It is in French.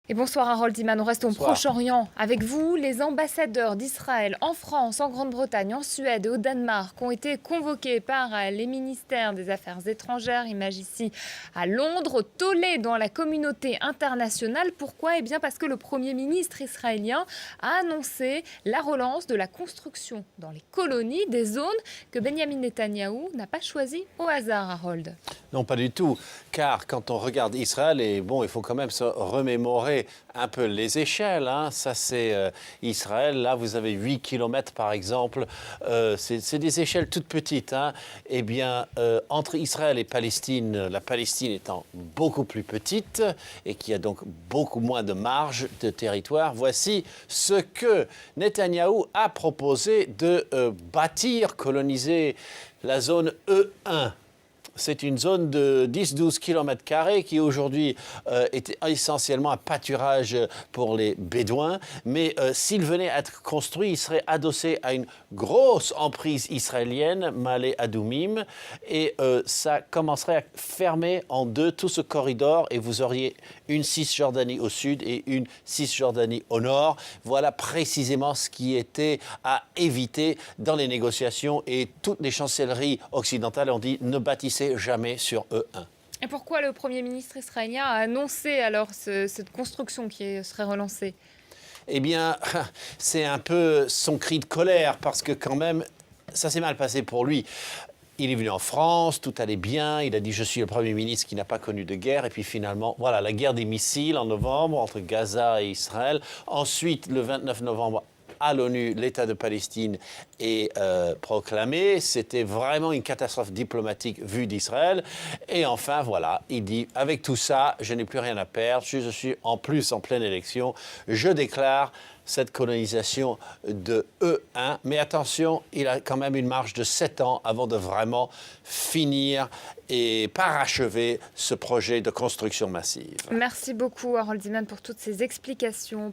Et bonsoir Harold Iman, on reste au Bonsoir. Proche-Orient. Avec vous, les ambassadeurs d'Israël en France, en Grande-Bretagne, en Suède et au Danemark ont été convoqués par les ministères des Affaires étrangères, image ici à Londres, tollés dans la communauté internationale. Pourquoi? Eh bien parce que le Premier ministre israélien a annoncé la relance de la construction dans les colonies des zones que Benjamin Netanyahou n'a pas choisies au hasard, Harold. Non, pas du tout, car quand on regarde Israël, et bon, il faut quand même se remémorer un peu les échelles, hein. Ça c'est Israël, là vous avez 8 kilomètres par exemple, c'est des échelles toutes petites, hein. Eh bien, entre Israël et Palestine, la Palestine étant beaucoup plus petite et qui a donc beaucoup moins de marge de territoire, voici ce que Netanyahou a proposé de bâtir, coloniser la zone E1. C'est une zone de 10-12 km qui aujourd'hui est essentiellement un pâturage pour les Bédouins. Mais s'il venait à être construit, il serait adossé à une grosse emprise israélienne, Malé Adoumim, et ça commencerait à fermer en deux tout ce corridor et vous auriez une Cisjordanie au sud et une Cisjordanie au nord. Voilà précisément ce qui était à éviter dans les négociations et toutes les chancelleries occidentales ont dit ne bâtissez jamais sur E1. Et pourquoi le Premier ministre israélien a annoncé alors cette construction qui serait relancée? Eh bien, c'est un peu son cri de colère parce que quand même, ça s'est mal passé pour lui. Il est venu en France, tout allait bien, il a dit « je suis le Premier ministre qui n'a pas connu de guerre » et puis finalement, voilà, la guerre des missiles en novembre entre Gaza et Israël. Ensuite, le 29 novembre, à l'ONU, l'État de Palestine est proclamé. C'était vraiment une catastrophe diplomatique vue d'Israël. Et enfin, voilà, il dit, avec tout ça, je n'ai plus rien à perdre. Je suis en plus en pleine élection. Je déclare cette colonisation de E1. Mais attention, il a quand même une marge de 7 ans avant de vraiment finir et parachever ce projet de construction massive. Merci beaucoup Harold Iman pour toutes ces explications.